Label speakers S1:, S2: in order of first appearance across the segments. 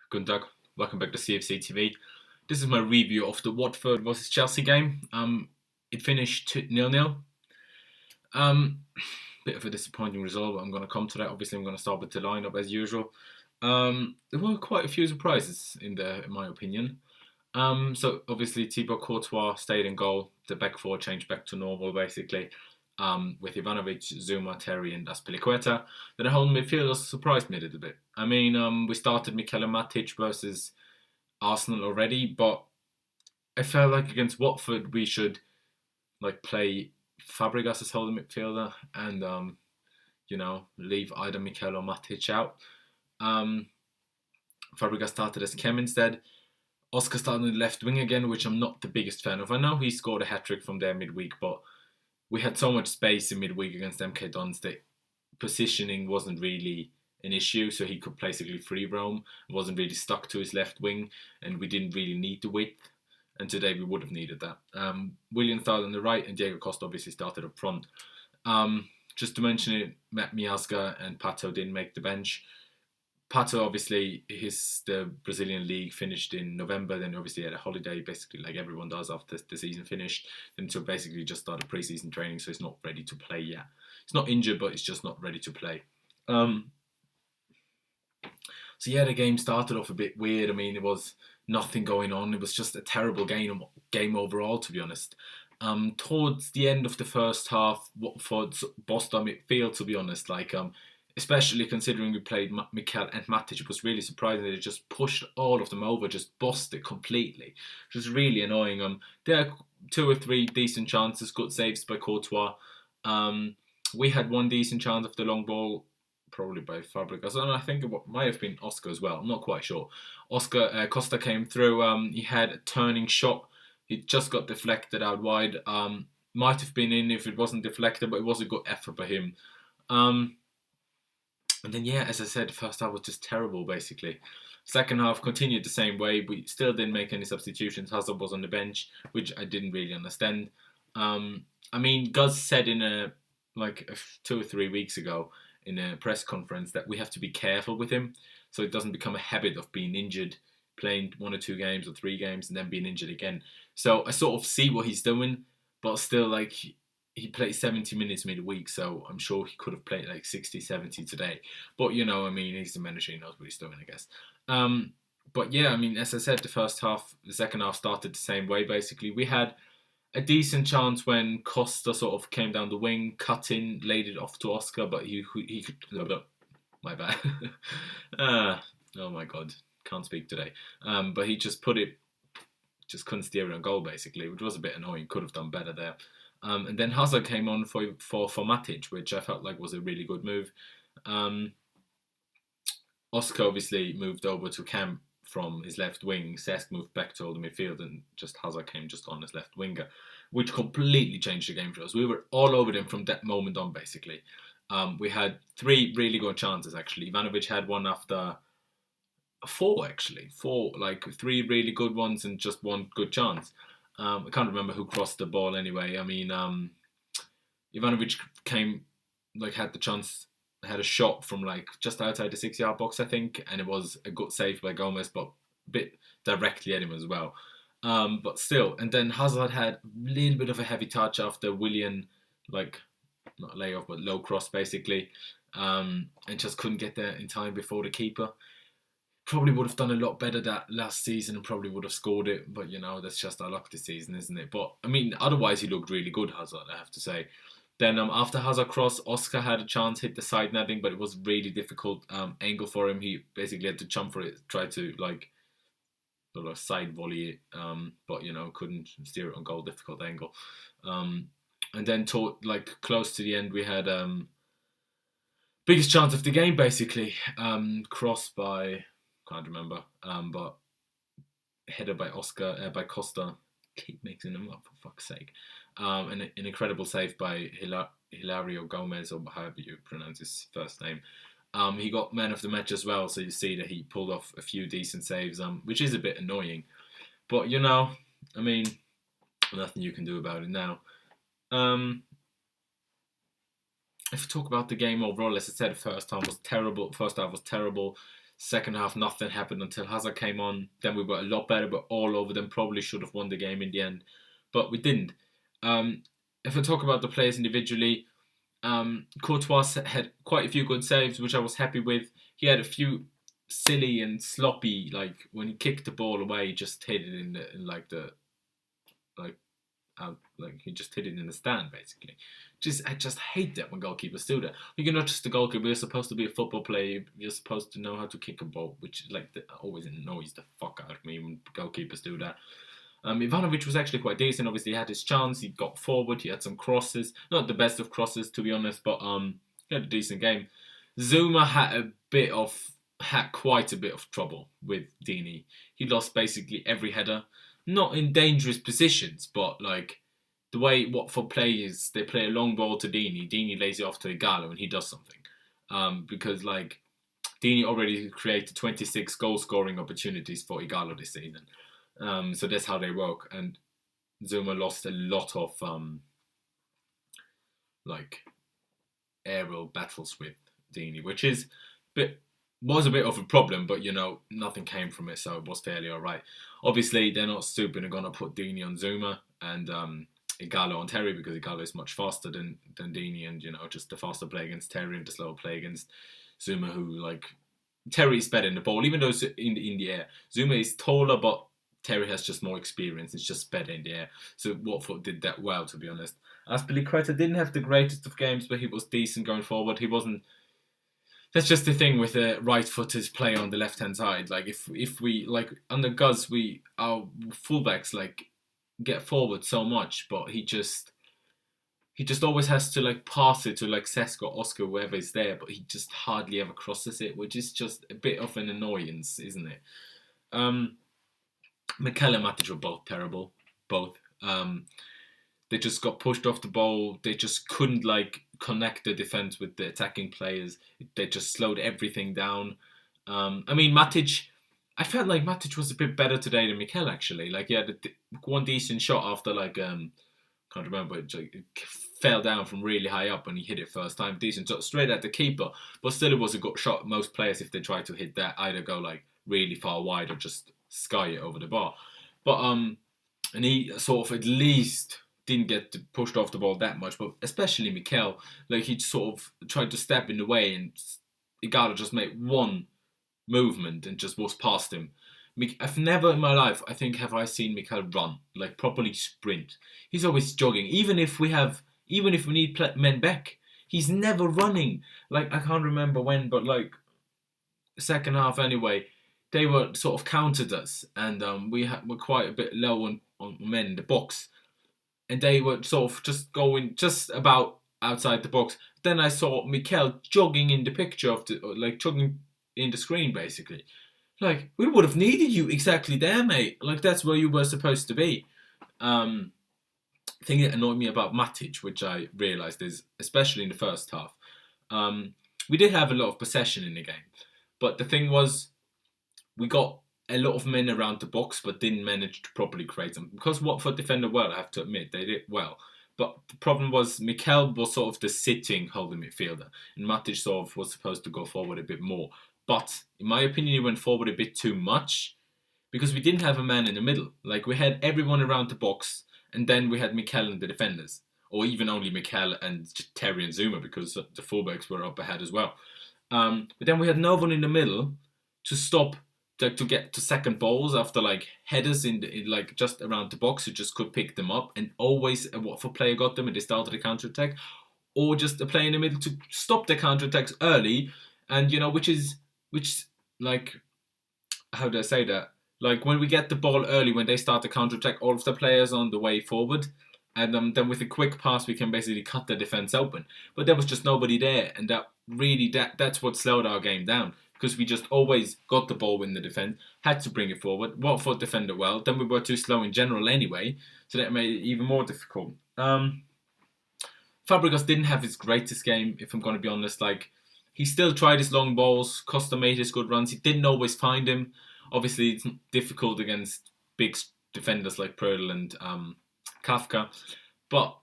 S1: Good Doug. Welcome back to CFC TV. This is my review of the Watford versus Chelsea game. It finished 0-0. Um, Bit of a disappointing result, but I'm going to come to that. Obviously, I'm going to start with the lineup as usual. There were quite a few surprises in there, in my opinion. So obviously Thibaut Courtois stayed in goal. The back four changed back to normal, basically. With Ivanovic, Zuma, Terry, and Azpilicueta. Then the whole midfield surprised me a little bit. I mean, we started Mikel Matic versus Arsenal already, but I felt like against Watford we should play Fabregas as holding midfielder and leave either Mikel or Matic out. Fabregas started as Kem instead. Oscar started on the left wing again, which I'm not the biggest fan of. I know he scored a hat-trick from there midweek, but we had so much space in midweek against MK Dons that positioning wasn't really an issue, so he could basically free roam. Wasn't really stuck to his left wing, and we didn't really need the width. And today we would have needed that. Willian started on the right, and Diego Costa obviously started up front. Just to mention it, Matt Miazga and Pato didn't make the bench. Pato, obviously, the Brazilian league finished in November. Then obviously had a holiday, basically like everyone does after the season finished. Then to basically just start a pre-season training, so he's not ready to play yet. He's not injured, but he's just not ready to play. So yeah, the game started off a bit weird. I mean, it was nothing going on. It was just a terrible game overall, to be honest. Towards the end of the first half, Watford bossed our midfield, to be honest. Especially considering we played Mikel and Matic, it was really surprising that they just pushed all of them over, just bossed it completely. It was really annoying. There are 2 or 3 decent chances, good saves by Courtois. We had one decent chance of the long ball, probably by Fabregas, and I think it might have been Oscar as well. I'm not quite sure. Oscar Costa came through. He had a turning shot. He just got deflected out wide. Might have been in if it wasn't deflected, but it was a good effort by him. And then, yeah, as I said, the first half was just terrible, basically. Second half continued the same way. We still didn't make any substitutions. Hazard was on the bench, which I didn't really understand. I mean, Gus said in 2 or 3 weeks ago in a press conference that we have to be careful with him so it doesn't become a habit of being injured, playing 1 or 2 games or 3 games and then being injured again. So I sort of see what he's doing, but still, he played 70 minutes midweek, so I'm sure he could have played 60, 70 today. But, he's the manager, he knows what he's doing, I guess. But yeah, I mean, as I said, the second half started the same way, basically. We had a decent chance when Costa sort of came down the wing, cut in, laid it off to Oscar, but he could... No, my bad. Oh my God, can't speak today. But he just just couldn't steer it on goal, basically, which was a bit annoying. Could have done better there. And then Hazard came on for Matic, which I felt like was a really good move. Oscar obviously moved over to Camp from his left wing. Cesc moved back to the midfield, and just Hazard came just on as left winger, which completely changed the game for us. We were all over them from that moment on, basically. We had 3 really good chances, actually. Ivanovic had one after 4, actually. 4, 3 really good ones and just 1 good chance. I can't remember who crossed the ball anyway. I mean, Ivanovic had the chance, had a shot from just outside the 6-yard box, I think, and it was a good save by Gomez, but a bit directly at him as well. But still, and then Hazard had a little bit of a heavy touch after Willian, not layoff, but low cross, basically, and just couldn't get there in time before the keeper. Probably would have done a lot better that last season and probably would have scored it, but that's just our luck this season, isn't it? But I mean, otherwise he looked really good, Hazard, I have to say. Then after Hazard cross, Oscar had a chance, hit the side netting, but it was really difficult angle for him. He basically had to jump for it, try to side volley it, but couldn't steer it on goal, difficult angle. And then close to the end, we had biggest chance of the game, basically, cross by... can't remember, but header by by Costa, keep mixing them up for fuck's sake, and an incredible save by Hilario Gomez, or however you pronounce his first name. He got man of the match as well, so you see that he pulled off a few decent saves, which is a bit annoying, but I mean, nothing you can do about it now. If we talk about the game overall, as I said, first half was terrible. Second half, nothing happened until Hazard came on. Then we were a lot better, but all over them. Probably should have won the game in the end, but we didn't. If I talk about the players individually, Courtois had quite a few good saves, which I was happy with. He had a few silly and sloppy, like when he kicked the ball away, he just hit it he just hit it in the stand basically. I just hate that when goalkeepers do that. You're not just a goalkeeper. You're supposed to be a football player. You're supposed to know how to kick a ball, which always annoys the fuck out of me when goalkeepers do that. Ivanovic was actually quite decent. Obviously, he had his chance. He got forward. He had some crosses. Not the best of crosses, to be honest, but he had a decent game. Zuma had quite a bit of trouble with Dini. He lost basically every header. Not in dangerous positions, but like the way Watford players, they play a long ball to Dini. Dini lays it off to Igalo and he does something. Because like Dini already created 26 goal scoring opportunities for Igalo this season. So that's how they work. And Zuma lost a lot of aerial battles with Dini, which was a bit of a problem, but nothing came from it, so it was fairly alright. Obviously, they're not stupid and gonna put Dini on Zuma and Igalo on Terry because Igalo is much faster than Dini, and just the faster play against Terry and the slower play against Zuma, who Terry is better in the ball, even though it's in the air. Zuma is taller, but Terry has just more experience. It's just better in the air. So Watford did that well, to be honest. Azpilicueta didn't have the greatest of games, but he was decent going forward. He wasn't. That's just the thing with a right-footed player on the left-hand side. Like if we under Guz, our fullbacks get forward so much, but he just always has to pass it to Cesc or Oscar, whoever is there, but he just hardly ever crosses it, which is just a bit of an annoyance, isn't it? Mikel and Matic were both terrible. Both. They just got pushed off the ball. They just couldn't connect the defense with the attacking players. They just slowed everything down. Matic, I felt like Matic was a bit better today than Mikel actually. He had one decent shot after can't remember, it fell down from really high up and he hit it first time. Decent shot straight at the keeper, but still it was a good shot. Most players, if they try to hit that, either go really far wide or just sky it over the bar. But and he sort of at least didn't get pushed off the ball that much, but especially Mikel, he sort of tried to step in the way and Igalo just made one movement and just was past him. I've never in my life, I think, have I seen Mikel run, properly sprint. He's always jogging. Even if we need men back, he's never running. I can't remember when, but second half anyway, they were sort of countered us and were quite a bit low on men in the box. And they were sort of just going just about outside the box. Then I saw Mikel jogging in the picture of jogging in the screen, basically. We would have needed you exactly there, mate. That's where you were supposed to be. Thing that annoyed me about Matic, which I realised is, especially in the first half, we did have a lot of possession in the game. But the thing was, we got a lot of men around the box, but didn't manage to properly create them. Because Watford defended well, I have to admit, they did well. But the problem was Mikel was sort of the sitting holding midfielder, and Matic sort of was supposed to go forward a bit more. But in my opinion, he went forward a bit too much because we didn't have a man in the middle. We had everyone around the box, and then we had Mikel and the defenders, or even only Mikel and Terry and Zuma because the fullbacks were up ahead as well. But then we had no one in the middle to stop. To get to second balls after headers in just around the box who just could pick them up, and always a Watford player got them and they started a counter attack, or just a player in the middle to stop the counter attacks early, and which how do I say that? When we get the ball early, when they start the counter attack, all of the players on the way forward, and then with a quick pass we can basically cut the defense open. But there was just nobody there, and that's what slowed our game down. Because we just always got the ball in the defence, had to bring it forward. Watford defended well. Then we were too slow in general anyway, so that made it even more difficult. Fabregas didn't have his greatest game, if I'm going to be honest. He still tried his long balls. Costa made his good runs. He didn't always find him. Obviously, it's difficult against big defenders like Prödl and Kafka. But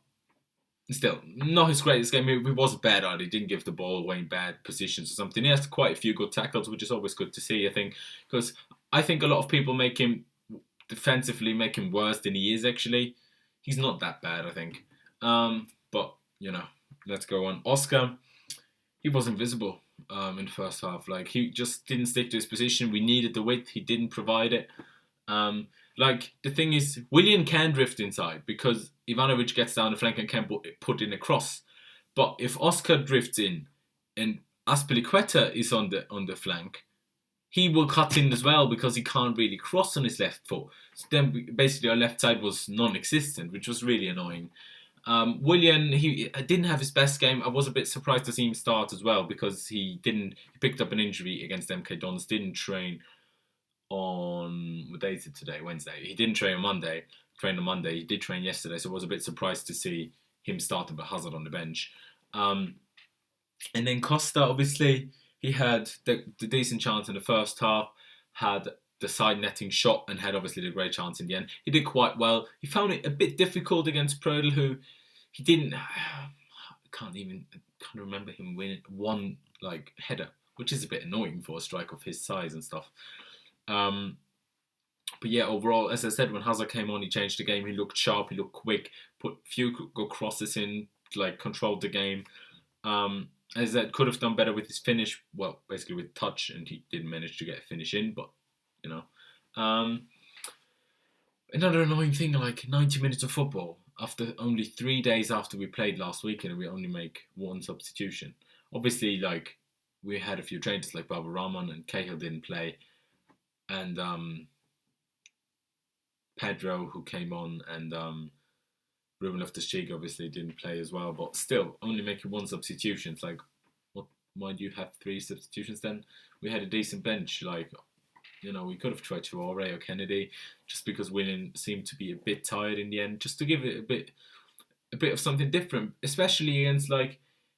S1: Still, not his greatest game. He was bad at it. He didn't give the ball away in bad positions or something. He has quite a few good tackles, which is always good to see, I think. Because I think a lot of people make him, defensively, make him worse than he is, actually. He's not that bad, I think. But, let's go on. Oscar, he was invisible in the first half. Like, he just didn't stick to his position. We needed the width. He didn't provide it. The thing is, Willian can drift inside because Ivanovic gets down the flank and can put in a cross. But if Oscar drifts in and Aspilicueta is on the flank, he will cut in as well because he can't really cross on his left foot. So then basically our left side was non-existent, which was really annoying. Willian, he didn't have his best game. I was a bit surprised to see him start as well because he picked up an injury against MK Dons, didn't train on, what day is it today? Wednesday. He didn't train on Monday. He did train yesterday, so I was a bit surprised to see him starting but Hazard on the bench. And then Costa, obviously, he had the decent chance in the first half, had the side netting shot and had obviously the great chance in the end. He did quite well. He found it a bit difficult against Prödl, who he didn't. I can't remember him winning one header, which is a bit annoying for a striker of his size and stuff. But yeah, overall, as I said, when Hazard came on, he changed the game. He looked sharp, he looked quick, put a few good crosses in, controlled the game. As I said, could have done better with his finish, well, basically with touch, and he didn't manage to get a finish in, but, Another annoying thing, 90 minutes of football, after only 3 days after we played last weekend, and we only make one substitution. Obviously, we had a few changes, like Baba Rahman and Cahill didn't play, and Pedro, who came on, and Ruben Loftus-Cheek obviously didn't play as well, but still, only making one substitution. It's why do you have 3 substitutions then? We had a decent bench, we could have tried Traore or Kennedy, just because Willian seemed to be a bit tired in the end, just to give it a bit of something different, especially against,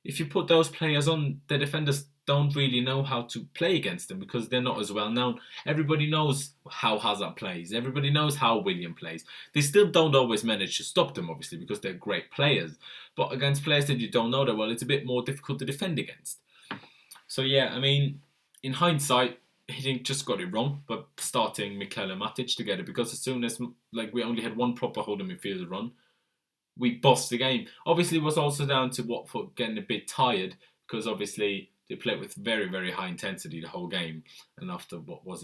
S1: if you put those players on, the defenders don't really know how to play against them because they're not as well known. Everybody knows how Hazard plays. Everybody knows how Willian plays. They still don't always manage to stop them, obviously, because they're great players. But against players that you don't know that well, it's a bit more difficult to defend against. So yeah, in hindsight, he just got it wrong, but starting Mikel and Matic together, because as soon as we only had one proper holding midfielder run, we bossed the game. Obviously, it was also down to Watford getting a bit tired because obviously they played with very, very high intensity the whole game. And after,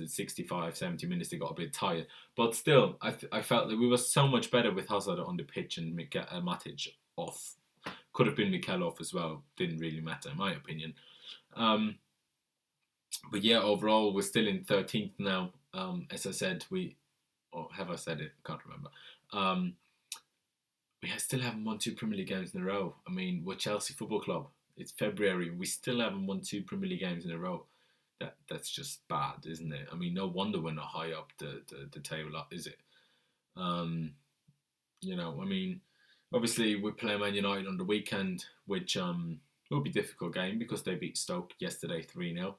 S1: 65, 70 minutes, they got a bit tired. But still, I felt that we were so much better with Hazard on the pitch and Matic off. Could have been Mikel off as well. Didn't really matter, in my opinion. But yeah, overall, we're still in 13th now. As I said, or have I said it? I can't remember. We still haven't won 2 Premier League games in a row. We're Chelsea Football Club. It's February. We still haven't won 2 Premier League games in a row. That's just bad, isn't it? No wonder we're not high up the table, is it? Obviously we play Man United on the weekend, which will be a difficult game because they beat Stoke yesterday 3-0.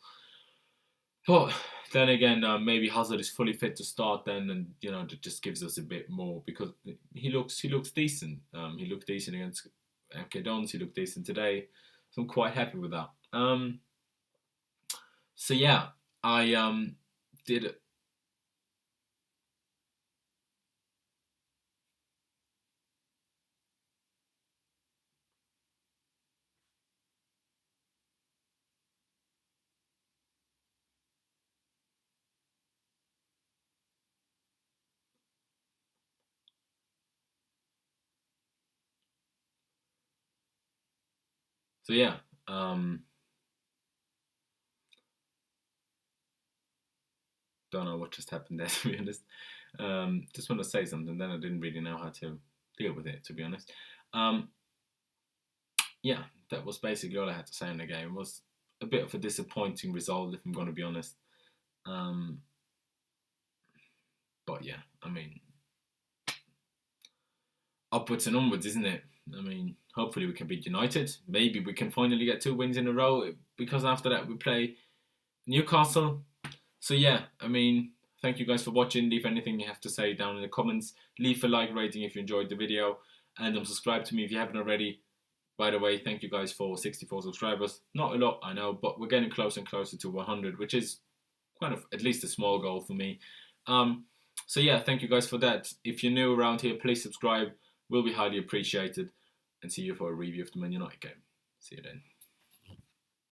S1: But then again, maybe Hazard is fully fit to start then, and that just gives us a bit more because he looks decent. He looked decent against MK Dons. He looked decent today, so I'm quite happy with that. So yeah, I did. So yeah, don't know what just happened there, to be honest. Just want to say something, then I didn't really know how to deal with it, to be honest. Yeah, that was basically all I had to say in the game. It was a bit of a disappointing result, if I'm going to be honest. But yeah, upwards and onwards, isn't it? Hopefully we can beat United. Maybe we can finally get 2 wins in a row, because after that we play Newcastle. So yeah, thank you guys for watching. Leave anything you have to say down in the comments. Leave a like rating if you enjoyed the video, and subscribe to me if you haven't already. By the way, thank you guys for 64 subscribers. Not a lot, I know, but we're getting closer and closer to 100, which is kind of at least a small goal for me. So yeah, thank you guys for that. If you're new around here, please subscribe. Will be highly appreciated. And see you for a review of the Man United game. See you then.